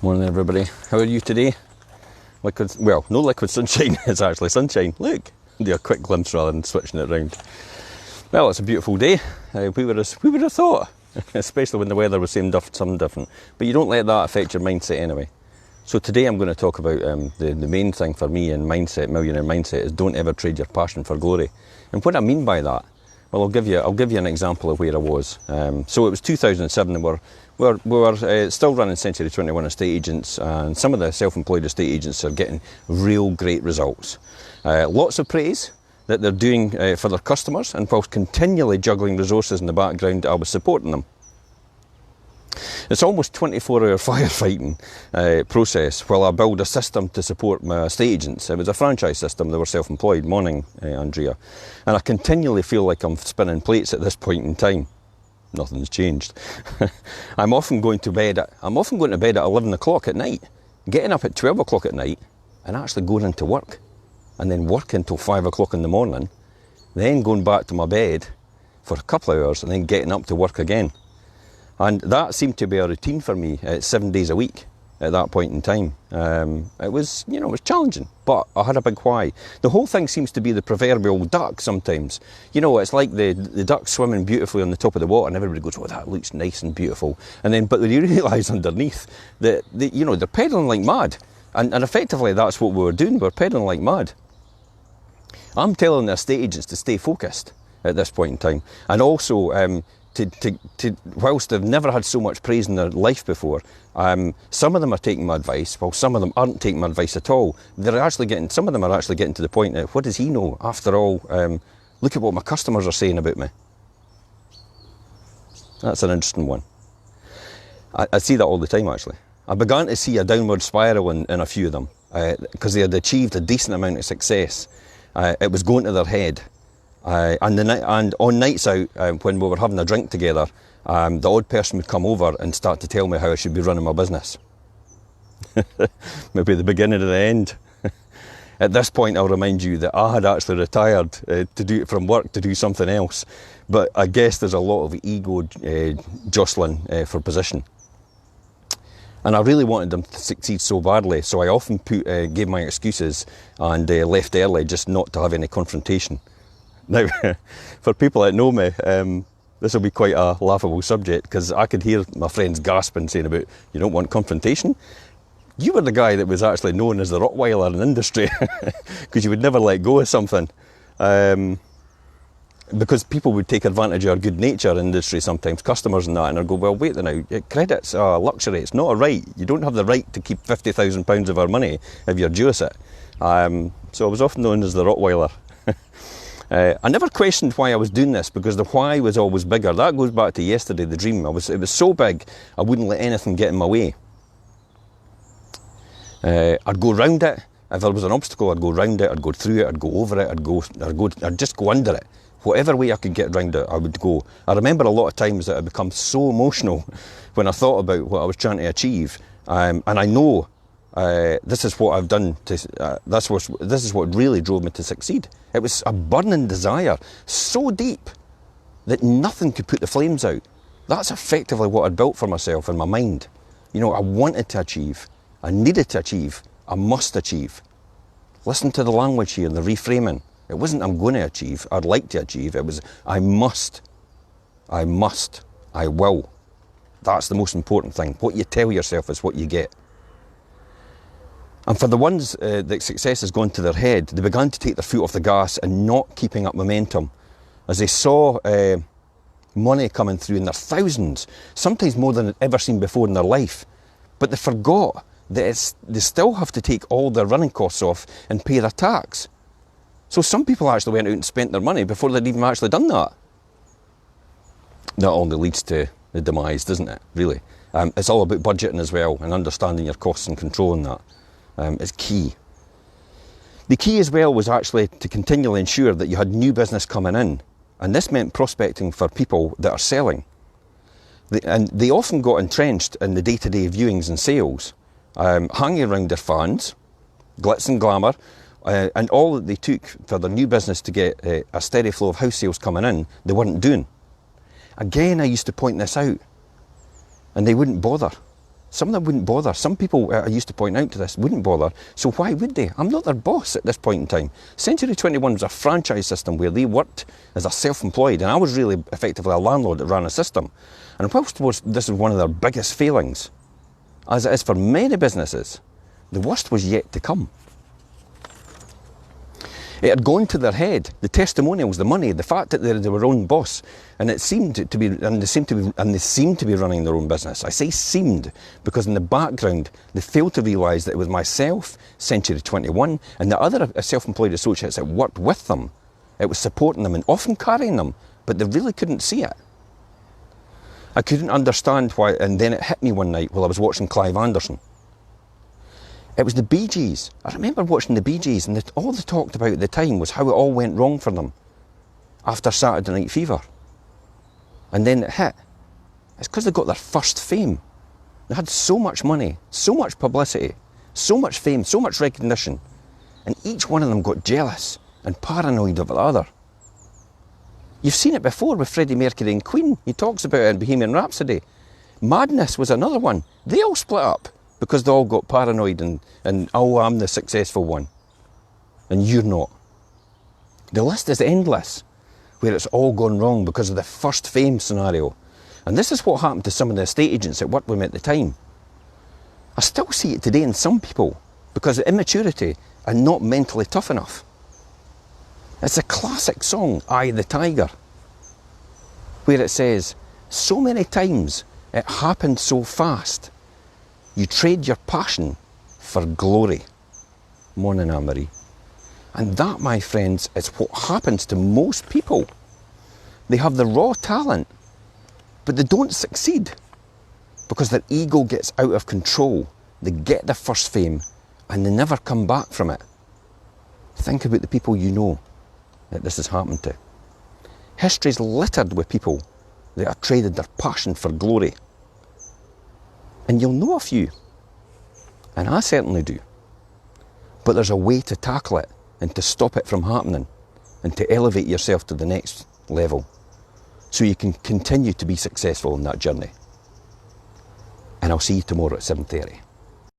Morning everybody, how are you today? No liquid sunshine, it's actually sunshine. Look, do a quick glimpse rather than switching it around. Well, it's a beautiful day. We would have thought, especially when the weather was something different. But you don't let that affect your mindset anyway. So today I'm going to talk about the main thing for me in mindset, millionaire mindset, is don't ever trade your passion for glory. And what I mean by that, well, I'll give you an example of where I was. So it was 2007, and we were still running Century 21 estate agents, and some of the self-employed estate agents are getting real great results. Lots of praise that they're doing for their customers, and whilst continually juggling resources in the background, I was supporting them. It's almost 24-hour firefighting process while I build a system to support my estate agents. It was a franchise system, they were self-employed. Morning, Andrea. And I continually feel like I'm spinning plates at this point in time. Nothing's changed. I'm often going to bed at 11 o'clock at night, getting up at 12 o'clock at night and actually going into work, and then working until 5 o'clock in the morning, then going back to my bed for a couple of hours and then getting up to work again. And that seemed to be a routine for me 7 days a week at that point in time. It was challenging, but I had a big why. The whole thing seems to be the proverbial duck sometimes. It's like the duck swimming beautifully on the top of the water, and everybody goes, oh, that looks nice and beautiful. But when you realise underneath that, they're pedalling like mad. And effectively that's what we were doing, we were pedalling like mad. I'm telling the estate agents to stay focused at this point in time. And also, whilst they've never had so much praise in their life before, some of them are taking my advice, while some of them aren't taking my advice at all. Some of them are actually getting to the point that, what does he know? After all, look at what my customers are saying about me. That's an interesting one. I see that all the time, actually. I began to see a downward spiral in a few of them, because they had achieved a decent amount of success. It was going to their head. And on nights out, when we were having a drink together, the odd person would come over and start to tell me how I should be running my business. Maybe the beginning of the end. At this point, I'll remind you that I had actually retired from work to do something else. But I guess there's a lot of ego jostling for position. And I really wanted them to succeed so badly, so I often gave my excuses and left early just not to have any confrontation. Now, for people that know me, this will be quite a laughable subject, because I could hear my friends gasping, saying about, you don't want confrontation? You were the guy that was actually known as the rottweiler in industry, because you would never let go of something. Because people would take advantage of our good nature in industry sometimes, customers and that, and I'd go, well, wait now, credit's a luxury, it's not a right. You don't have the right to keep £50,000 of our money if you're due us it. So I was often known as the rottweiler. I never questioned why I was doing this, because the why was always bigger. That goes back to yesterday, the dream. It was so big, I wouldn't let anything get in my way. I'd go round it. If there was an obstacle, I'd go round it, I'd go through it, I'd go over it, I'd just go under it. Whatever way I could get round it, I would go. I remember a lot of times that I'd become so emotional when I thought about what I was trying to achieve. And I know this is what I've done. This is what really drove me to succeed. It was a burning desire, so deep that nothing could put the flames out. That's effectively what I'd built for myself in my mind. I wanted to achieve, I needed to achieve, I must achieve. Listen to the language here, the reframing. It wasn't I'm going to achieve, I'd like to achieve. It was I must, I will. That's the most important thing. What you tell yourself is what you get. And for the ones that success has gone to their head, they began to take their foot off the gas and not keeping up momentum. As they saw money coming through in their thousands, sometimes more than they'd ever seen before in their life. But they forgot that they still have to take all their running costs off and pay their tax. So some people actually went out and spent their money before they'd even actually done that. That only leads to the demise, doesn't it, really? It's all about budgeting as well, and understanding your costs and controlling that. Is key. The key as well was actually to continually ensure that you had new business coming in, and this meant prospecting for people that are selling. And they often got entrenched in the day-to-day viewings and sales, hanging around their fans, glitz and glamour, and all that they took for their new business to get a steady flow of house sales coming in, they weren't doing. Again, I used to point this out, and they wouldn't bother. Some of them wouldn't bother. Some people, I used to point out to this, wouldn't bother. So why would they? I'm not their boss at this point in time. Century 21 was a franchise system where they worked as a self-employed, and I was really effectively a landlord that ran a system. And whilst this was one of their biggest failings, as it is for many businesses, the worst was yet to come. It had gone to their head, the testimonials, the money, the fact that they were own boss, and it seemed to be, and they seemed to be running their own business. I say seemed because in the background they failed to realise that it was myself, Century 21, and the other self-employed associates that worked with them. It was supporting them and often carrying them, but they really couldn't see it. I couldn't understand why, and then it hit me one night while I was watching Clive Anderson. It was the Bee Gees. I remember watching the Bee Gees, and all they talked about at the time was how it all went wrong for them after Saturday Night Fever. And then it hit. It's because they got their first fame. They had so much money, so much publicity, so much fame, so much recognition, and each one of them got jealous and paranoid of the other. You've seen it before with Freddie Mercury and Queen. He talks about it in Bohemian Rhapsody. Madness was another one. They all split up because they all got paranoid and oh, I'm the successful one and you're not. The list is endless where it's all gone wrong because of the first fame scenario. And this is what happened to some of the estate agents that worked with me at the time. I still see it today in some people because of immaturity and not mentally tough enough. It's a classic song, "Eye the Tiger," where it says, so many times it happened so fast, you trade your passion for glory. Morning, Anne-Marie. And that, my friends, is what happens to most people. They have the raw talent, but they don't succeed because their ego gets out of control. They get the first fame and they never come back from it. Think about the people you know that this has happened to. History's littered with people that have traded their passion for glory. And you'll know a few, and I certainly do. But there's a way to tackle it and to stop it from happening and to elevate yourself to the next level so you can continue to be successful in that journey. And I'll see you tomorrow at 7:30.